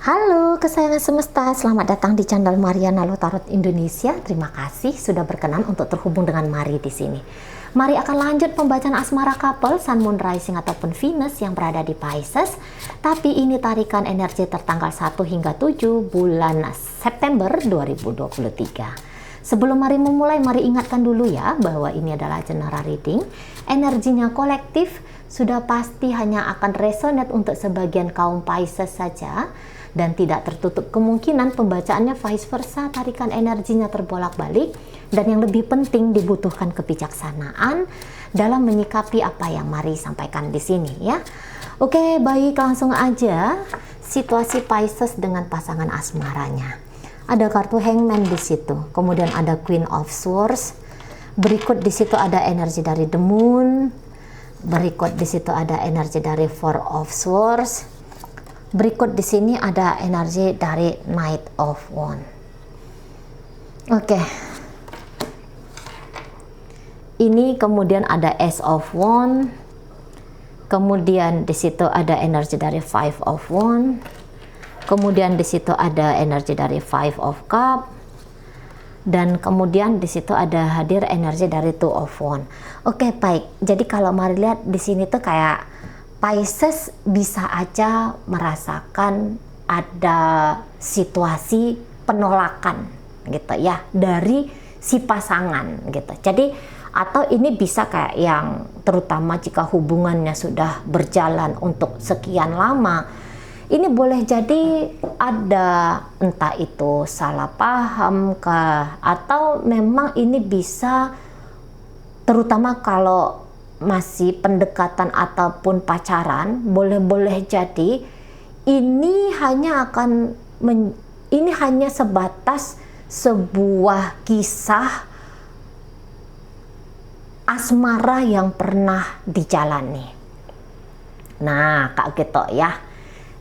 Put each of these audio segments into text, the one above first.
Halo kesayangan semesta, selamat datang di channel Mariana Lo Tarot Indonesia. Terima kasih sudah berkenan untuk terhubung dengan Mari di sini. Mari akan lanjut pembacaan asmara couple Sun, Moon, Rising ataupun Venus yang berada di Pisces. Tapi ini tarikan energi tertanggal 1 hingga 7 bulan September 2023. Sebelum Mari memulai, mari ingatkan dulu ya bahwa ini adalah general reading. Energinya kolektif, sudah pasti hanya akan resonate untuk sebagian kaum Pisces saja. Dan tidak tertutup kemungkinan pembacaannya vice versa, tarikan energinya terbolak-balik. Dan yang lebih penting, dibutuhkan kebijaksanaan dalam menyikapi apa yang Mari sampaikan di sini ya. Oke, baik, langsung aja situasi Pisces dengan pasangan asmaranya. Ada kartu Hangman di situ, kemudian ada Queen of Swords. Berikut di situ ada energi dari The Moon. Berikut di situ ada energi dari Four of Swords. Berikut di sini ada energi dari Knight of Wands. Oke. Ini kemudian ada Ace of Wands. Kemudian di situ ada energi dari Five of Wands. Kemudian di situ ada energi dari Five of Cups. Dan kemudian di situ ada hadir energi dari Two of Wands. Oke, baik. Jadi kalau Mari lihat di sini tuh kayak Pisces bisa aja merasakan ada situasi penolakan gitu ya dari si pasangan gitu. Jadi atau ini bisa kayak yang terutama jika hubungannya sudah berjalan untuk sekian lama, ini boleh jadi ada entah itu salah paham kah, atau memang ini bisa terutama kalau masih pendekatan ataupun pacaran, boleh-boleh jadi ini hanya akan ini hanya sebatas sebuah kisah asmara yang pernah dijalani. Nah, Kak gitu ya.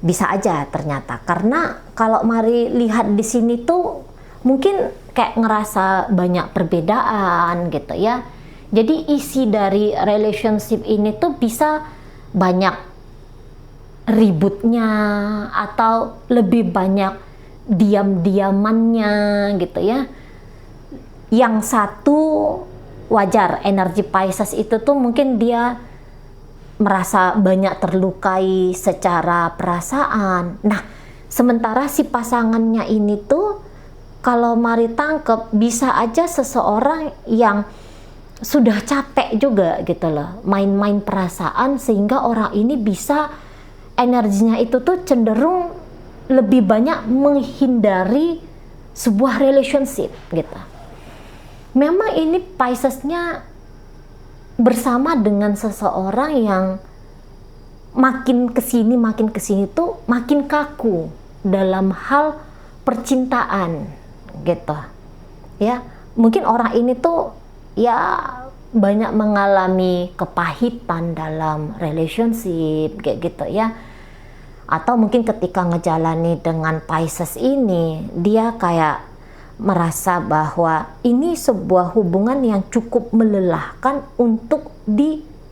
Bisa aja ternyata, karena kalau Mari lihat di sini tuh mungkin kayak ngerasa banyak perbedaan gitu ya. Jadi isi dari relationship ini tuh bisa banyak ributnya atau lebih banyak diam-diamannya gitu ya. Yang satu wajar, energi Pisces itu tuh mungkin dia merasa banyak terlukai secara perasaan. Nah, sementara si pasangannya ini tuh kalau Mari tangkep bisa aja seseorang yang sudah capek juga gitu loh, main-main perasaan, sehingga orang ini bisa energinya itu tuh cenderung lebih banyak menghindari sebuah relationship gitu. Memang ini Piscesnya bersama dengan seseorang yang makin kesini tuh makin kaku dalam hal percintaan gitu ya. Mungkin orang ini tuh ya banyak mengalami kepahitan dalam relationship kayak gitu ya. Atau mungkin ketika ngejalani dengan Pisces ini, dia kayak merasa bahwa ini sebuah hubungan yang cukup melelahkan untuk dijalani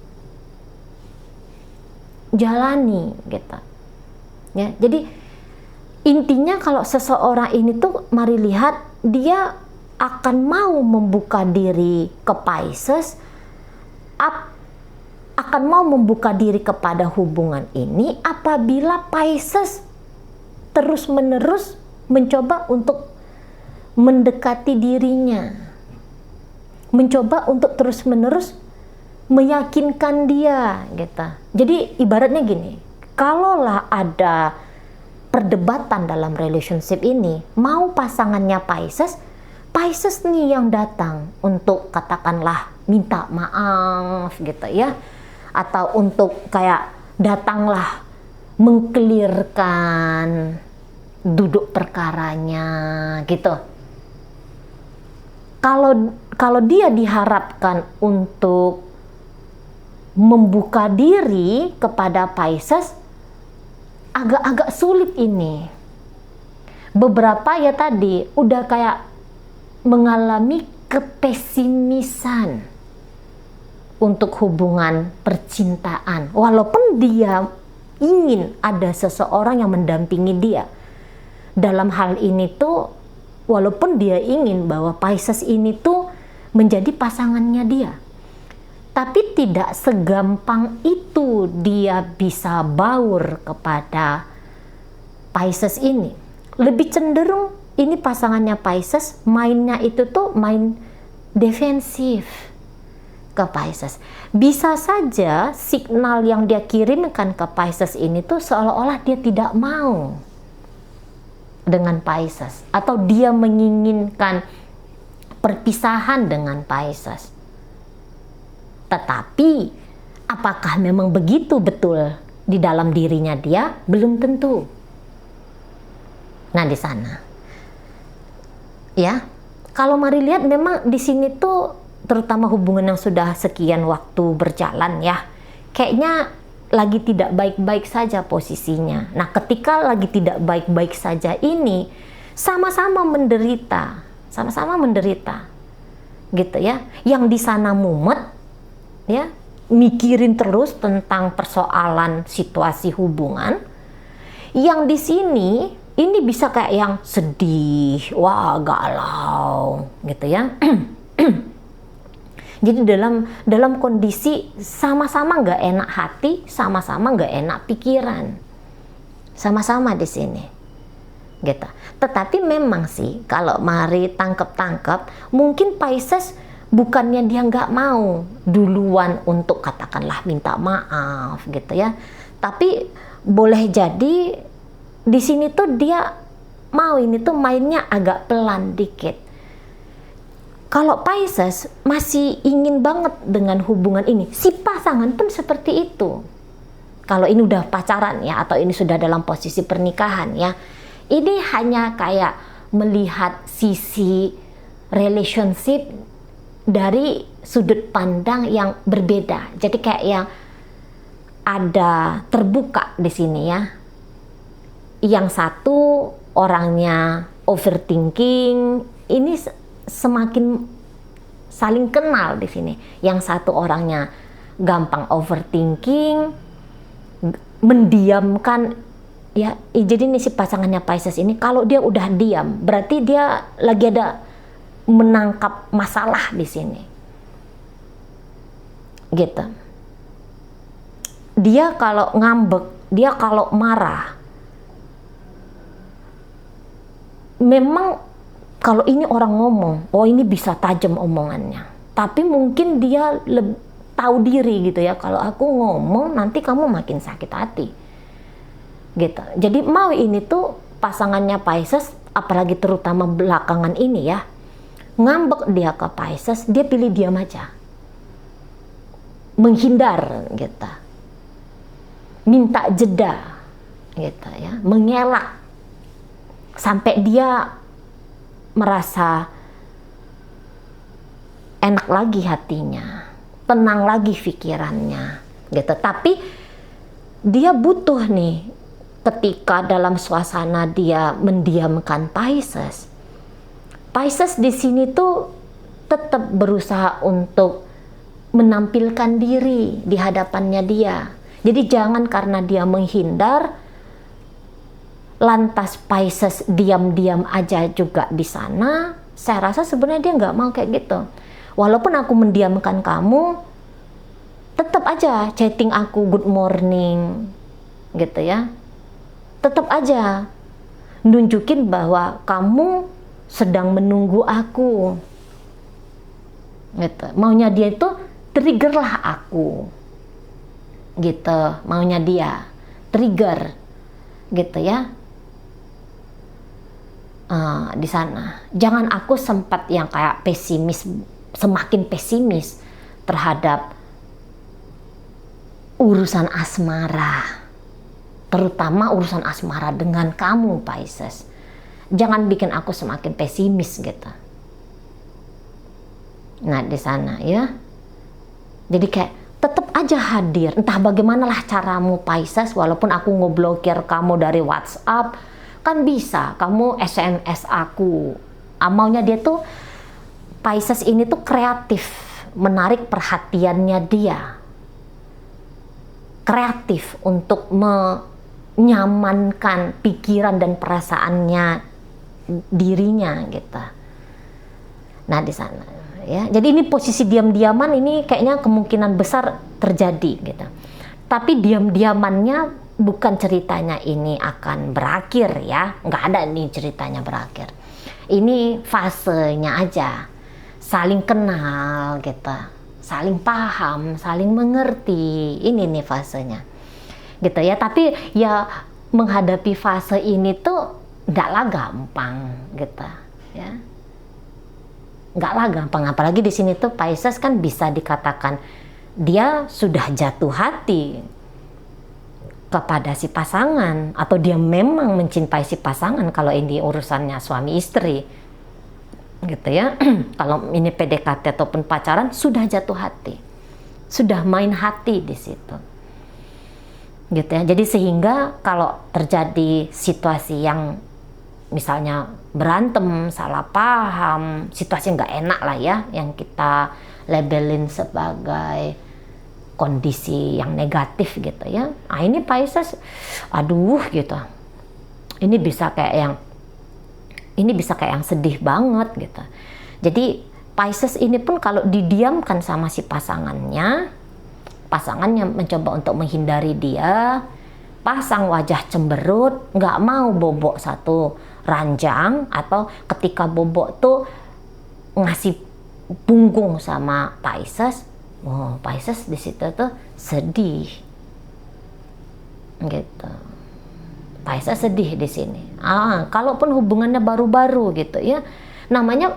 gitu ya. Jadi intinya kalau seseorang ini tuh Mari lihat dia akan mau membuka diri ke Pisces, akan mau membuka diri kepada hubungan ini apabila Pisces terus-menerus mencoba untuk mendekati dirinya, mencoba untuk terus-menerus meyakinkan dia gitu. Jadi ibaratnya gini, kalaulah ada perdebatan dalam relationship ini, mau pasangannya Pisces nih yang datang untuk katakanlah minta maaf gitu ya, atau untuk kayak datanglah mengkelirkan duduk perkaranya gitu. Kalau dia diharapkan untuk membuka diri kepada Pisces, agak-agak sulit ini. Beberapa ya tadi udah kayak mengalami kepesimisan untuk hubungan percintaan, walaupun dia ingin ada seseorang yang mendampingi dia, dalam hal ini tuh, walaupun dia ingin bahwa Pisces ini tuh menjadi pasangannya dia, tapi tidak segampang itu dia bisa baur kepada Pisces ini. Lebih cenderung ini pasangannya Pisces mainnya itu tuh main defensif ke Pisces. Bisa saja signal yang dia kirimkan ke Pisces ini tuh seolah-olah dia tidak mau dengan Pisces, atau dia menginginkan perpisahan dengan Pisces. Tetapi apakah memang begitu betul di dalam dirinya dia? Belum tentu. Nah, di sana ya, kalau mari lihat memang di sini tuh terutama hubungan yang sudah sekian waktu berjalan ya, kayaknya lagi tidak baik-baik saja posisinya. Nah, ketika lagi tidak baik-baik saja ini, sama-sama menderita gitu ya. Yang di sana mumet ya, mikirin terus tentang persoalan situasi hubungan. Yang di sini ini bisa kayak yang sedih, wah galau gitu ya. Jadi dalam kondisi sama-sama nggak enak hati, sama-sama nggak enak pikiran, sama-sama di sini, gitu. Tetapi memang sih kalau mari tangkep, mungkin Pisces bukannya dia nggak mau duluan untuk katakanlah minta maaf, gitu ya. Tapi boleh jadi di sini tuh dia mau ini tuh mainnya agak pelan dikit. Kalau Pisces masih ingin banget dengan hubungan ini, si pasangan pun seperti itu. Kalau ini udah pacaran ya, atau ini sudah dalam posisi pernikahan ya, ini hanya kayak melihat sisi relationship dari sudut pandang yang berbeda. Jadi kayak yang ada terbuka di sini ya. Yang satu orangnya overthinking, ini semakin saling kenal di sini. Yang satu orangnya gampang overthinking, mendiamkan ya. Jadi nih si pasangannya Pisces ini kalau dia udah diam, berarti dia lagi ada menangkap masalah di sini. Gitu. Dia kalau ngambek, dia kalau marah, memang kalau ini orang ngomong, oh ini bisa tajam omongannya. Tapi mungkin dia tahu diri gitu ya, kalau aku ngomong nanti kamu makin sakit hati. Gitu. Jadi mau ini tuh pasangannya Pisces, apalagi terutama belakangan ini ya, ngambek dia ke Pisces, dia pilih diam aja. Menghindar gitu. Minta jeda gitu ya, mengelak. Sampai dia merasa enak lagi hatinya, tenang lagi pikirannya gitu. Tapi dia butuh nih, ketika dalam suasana dia mendiamkan Pisces di sini tuh tetap berusaha untuk menampilkan diri di hadapannya dia. Jadi jangan karena dia menghindar lantas Pisces diam-diam aja juga di sana. Saya rasa sebenarnya dia nggak mau kayak gitu. Walaupun aku mendiamkan kamu, tetap aja chatting aku good morning gitu ya. Tetap aja nunjukin bahwa kamu sedang menunggu aku gitu. Maunya dia itu triggerlah aku gitu. Maunya dia trigger gitu ya. Di sana jangan aku sempat yang kayak pesimis, semakin pesimis terhadap urusan asmara, terutama urusan asmara dengan kamu Pisces. Jangan bikin aku semakin pesimis gitu. Nah di sana ya, jadi kayak tetap aja hadir, entah bagimanalah caramu Pisces. Walaupun aku ngeblokir kamu dari WhatsApp, kan bisa kamu SMS aku. Maunya dia tuh Pisces ini tuh kreatif, menarik perhatiannya dia, kreatif untuk menyamankan pikiran dan perasaannya dirinya gitu. Nah di sana ya, jadi ini posisi diam-diaman ini kayaknya kemungkinan besar terjadi gitu. Tapi diam-diamannya bukan ceritanya ini akan berakhir ya, nggak ada nih ceritanya berakhir. Ini fasenya aja, saling kenal gitu, saling paham, saling mengerti, ini nih fasenya gitu ya. Tapi ya menghadapi fase ini tuh nggaklah gampang gitu ya, nggaklah gampang. Apalagi di sini tuh Pisces kan bisa dikatakan dia sudah jatuh hati kepada si pasangan, atau dia memang mencintai si pasangan kalau ini urusannya suami istri gitu ya. Kalau ini PDKT ataupun pacaran, sudah jatuh hati, sudah main hati di situ gitu ya. Jadi sehingga kalau terjadi situasi yang misalnya berantem, salah paham, situasi nggak enak lah ya, yang kita labelin sebagai kondisi yang negatif gitu ya. Nah ini Pisces, aduh gitu. Ini bisa kayak yang sedih banget gitu. Jadi Pisces ini pun kalau didiamkan sama si pasangannya mencoba untuk menghindari dia, pasang wajah cemberut, nggak mau bobok satu ranjang, atau ketika bobok tuh ngasih punggung sama Pisces. Oh, Pisces di situ tuh sedih, gitu. Pisces sedih di sini. Kalaupun hubungannya baru-baru gitu ya, namanya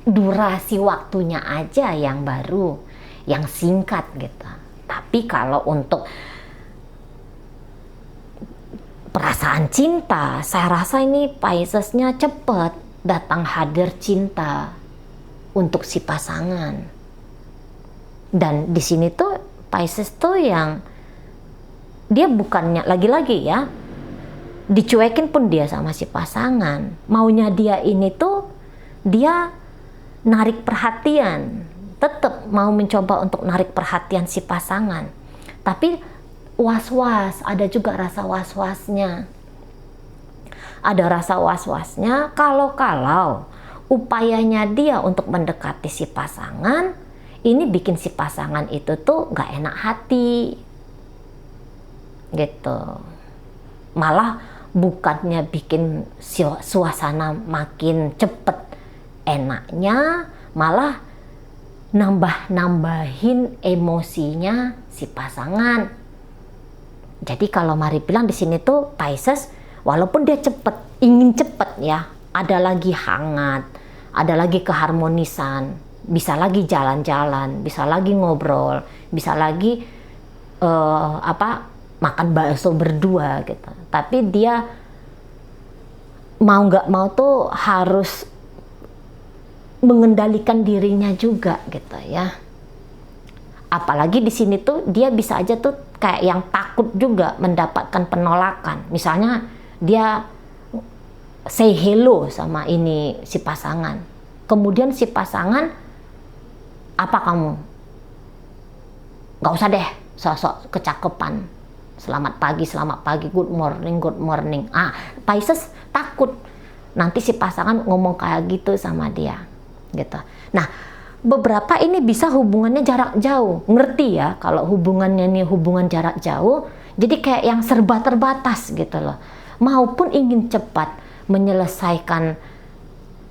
durasi waktunya aja yang baru, yang singkat gitu. Tapi kalau untuk perasaan cinta, saya rasa ini Piscesnya cepet datang hadir cinta untuk si pasangan. Dan di sini tuh Pisces tuh yang dia bukannya lagi-lagi ya dicuekin pun dia sama si pasangan. Maunya dia ini tuh dia narik perhatian, tetap mau mencoba untuk narik perhatian si pasangan. Tapi was-was, ada juga rasa was-wasnya. Ada rasa was-wasnya kalau upayanya dia untuk mendekati si pasangan ini bikin si pasangan itu tuh gak enak hati gitu. Malah bukannya bikin suasana makin cepet enaknya, malah nambahin emosinya si pasangan. Jadi kalau Mari bilang di sini tuh Pisces, walaupun dia ingin cepet ya, ada lagi hangat, ada lagi keharmonisan, bisa lagi jalan-jalan, bisa lagi ngobrol, bisa lagi makan bakso berdua gitu. Tapi dia mau nggak mau tuh harus mengendalikan dirinya juga gitu ya. Apalagi di sini tuh dia bisa aja tuh kayak yang takut juga mendapatkan penolakan. Misalnya dia say hello sama ini si pasangan, kemudian si pasangan, apa kamu? Gak usah deh sosok kecakepan. Selamat pagi, good morning. Pisces takut nanti si pasangan ngomong kayak gitu sama dia gitu. Nah, beberapa ini bisa hubungannya jarak jauh. Ngerti ya kalau hubungannya ini hubungan jarak jauh, jadi kayak yang serba terbatas gitu loh. Maupun ingin cepat menyelesaikan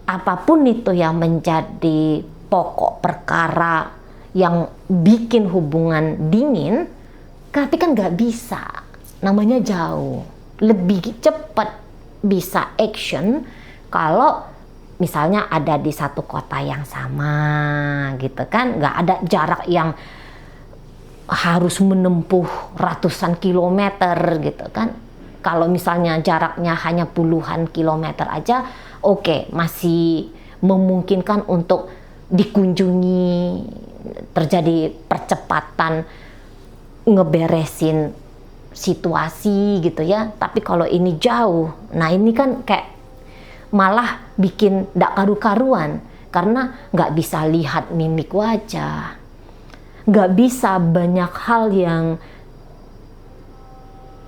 apapun itu yang menjadi pokok perkara yang bikin hubungan dingin, tapi kan nggak bisa, namanya jauh. Lebih cepat bisa action kalau misalnya ada di satu kota yang sama gitu kan, nggak ada jarak yang harus menempuh ratusan kilometer gitu kan. Kalau misalnya jaraknya hanya puluhan kilometer aja, oke, masih memungkinkan untuk dikunjungi, terjadi percepatan ngeberesin situasi gitu ya. Tapi kalau ini jauh, nah ini kan kayak malah bikin nggak karu-karuan, karena nggak bisa lihat mimik wajah, nggak bisa banyak hal yang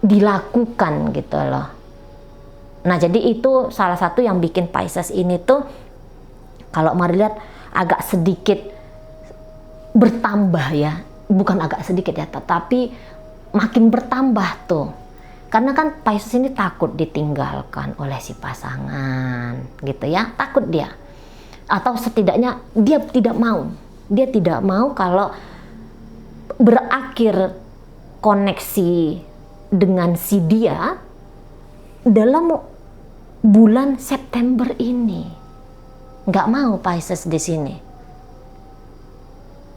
dilakukan gitu loh. Nah jadi itu salah satu yang bikin Pisces ini tuh kalau mari lihat agak sedikit bertambah ya, bukan agak sedikit ya, tetapi makin bertambah tuh. Karena kan Pisces ini takut ditinggalkan oleh si pasangan gitu ya, takut dia. Atau setidaknya dia tidak mau kalau berakhir koneksi dengan si dia dalam bulan September ini. Nggak mau Pisces di sini.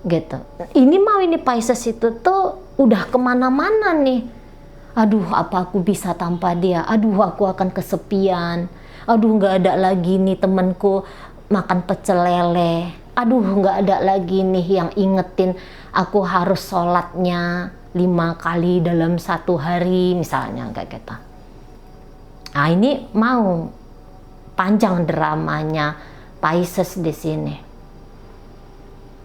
Gitu. Ini Pisces itu tuh udah kemana-mana nih. Aduh, apa aku bisa tanpa dia? Aduh, aku akan kesepian. Aduh, nggak ada lagi nih temanku makan pecel lele. Aduh, nggak ada lagi nih yang ingetin aku harus sholatnya 5 kali dalam 1 hari misalnya kayak gitu. Nah, ini mau panjang dramanya Pisces di sini.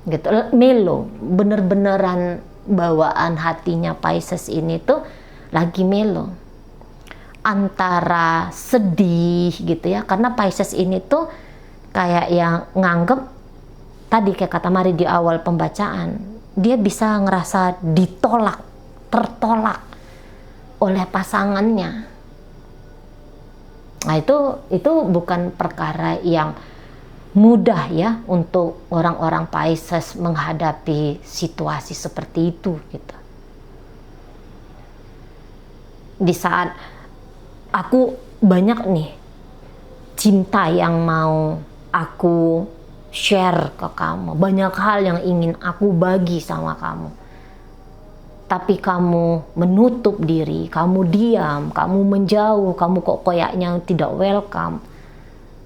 Gitu, melo, bener-beneran bawaan hatinya Pisces ini tuh lagi melo, antara sedih gitu ya, karena Pisces ini tuh kayak yang nganggep tadi kayak kata Mari di awal pembacaan, dia bisa ngerasa tertolak oleh pasangannya. Nah itu bukan perkara yang mudah ya untuk orang-orang Pisces menghadapi situasi seperti itu gitu. Di saat aku banyak nih cinta yang mau aku share ke kamu, banyak hal yang ingin aku bagi sama kamu, tapi kamu menutup diri, kamu diam, kamu menjauh, kamu kok kayaknya tidak welcome.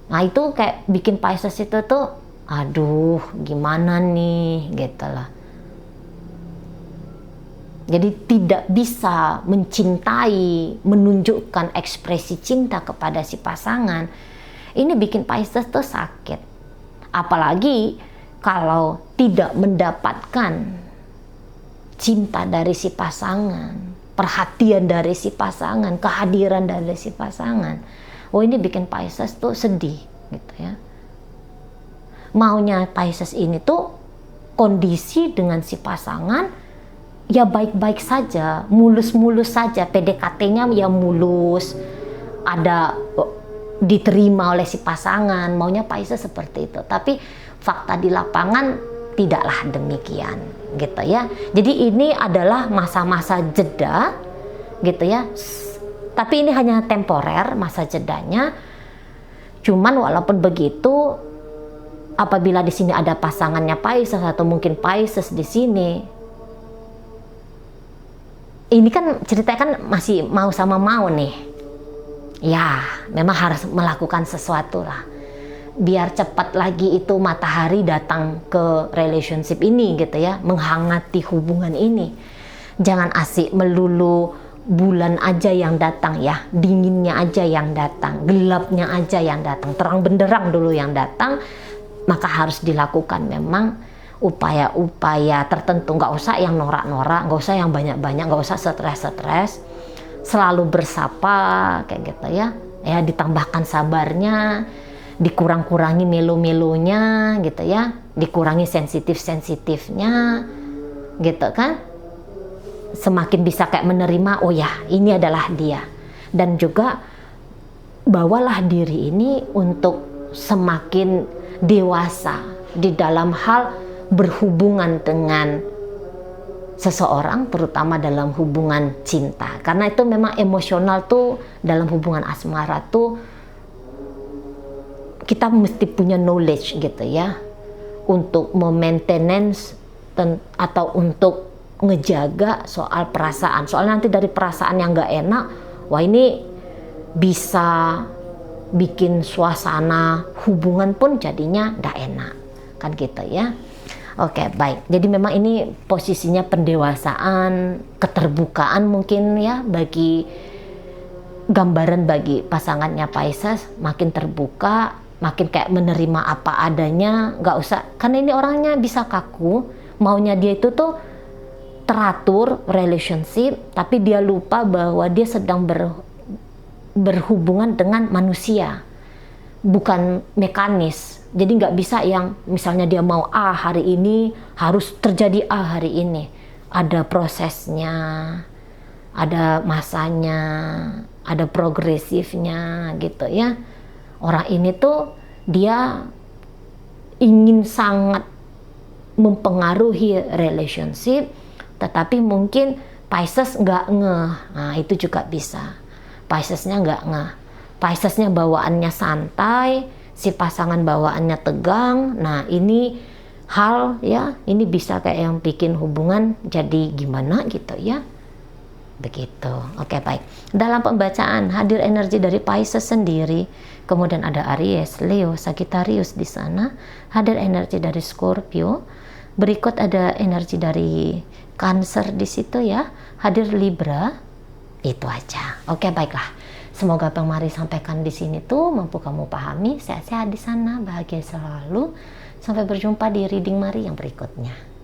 Nah itu kayak bikin Pisces itu tuh aduh gimana nih gitu lah. Jadi tidak bisa mencintai, menunjukkan ekspresi cinta kepada si pasangan. Ini bikin Pisces tuh sakit. Apalagi kalau tidak mendapatkan cinta dari si pasangan, perhatian dari si pasangan, kehadiran dari si pasangan. Oh ini bikin Pisces tuh sedih gitu ya. Maunya Pisces ini tuh kondisi dengan si pasangan ya baik-baik saja, mulus-mulus saja, PDKT-nya ya mulus, ada diterima oleh si pasangan, maunya Pisces seperti itu. Tapi fakta di lapangan tidaklah demikian gitu ya. Jadi ini adalah masa-masa jeda gitu ya. Tapi ini hanya temporer masa jedanya. Cuman walaupun begitu, apabila di sini ada pasangannya Pisces atau mungkin Pisces di sini, ini kan ceritanya kan masih mau sama mau nih. Ya, memang harus melakukan sesuatu lah. Biar cepat lagi itu matahari datang ke relationship ini gitu ya, menghangati hubungan ini. Jangan asik melulu bulan aja yang datang ya, dinginnya aja yang datang, gelapnya aja yang datang, terang benderang dulu yang datang. Maka harus dilakukan memang upaya-upaya tertentu, nggak usah yang norak-norak, nggak usah yang banyak-banyak, nggak usah stres-stres, selalu bersapa kayak gitu ya, ditambahkan sabarnya, dikurang-kurangi melo-melonya gitu ya, dikurangi sensitif-sensitifnya gitu kan, semakin bisa kayak menerima, oh ya ini adalah dia, dan juga bawalah diri ini untuk semakin dewasa di dalam hal berhubungan dengan seseorang, terutama dalam hubungan cinta, karena itu memang emosional tuh dalam hubungan asmara tuh kita mesti punya knowledge gitu ya untuk maintenance atau untuk ngejaga soal perasaan. Soalnya nanti dari perasaan yang nggak enak, wah ini bisa bikin suasana hubungan pun jadinya nggak enak kan gitu ya. Oke, baik. Jadi memang ini posisinya pendewasaan, keterbukaan mungkin ya bagi gambaran bagi pasangannya Pisces, makin terbuka, makin kayak menerima apa adanya, nggak usah, karena ini orangnya bisa kaku, maunya dia itu tuh teratur relationship, tapi dia lupa bahwa dia sedang berhubungan dengan manusia, bukan mekanis. Jadi nggak bisa yang misalnya dia mau A hari ini, harus terjadi A hari ini. Ada prosesnya, ada masanya, ada progresifnya gitu ya. Orang ini tuh dia ingin sangat mempengaruhi relationship, tetapi mungkin Pisces nggak ngeh. Nah itu juga bisa. Piscesnya nggak ngeh. Piscesnya bawaannya santai, si pasangan bawaannya tegang. Nah ini hal ya, ini bisa kayak yang bikin hubungan jadi gimana gitu ya. Begitu. Oke, baik. Dalam pembacaan hadir energi dari Pisces sendiri, kemudian ada Aries, Leo, Sagittarius di sana, hadir energi dari Scorpio, berikut ada energi dari Cancer di situ ya, hadir Libra. Itu aja. Oke, baiklah. Semoga Bang Mari sampaikan di sini tuh mampu kamu pahami. Sehat-sehat di sana, bahagia selalu. Sampai berjumpa di reading Mari yang berikutnya.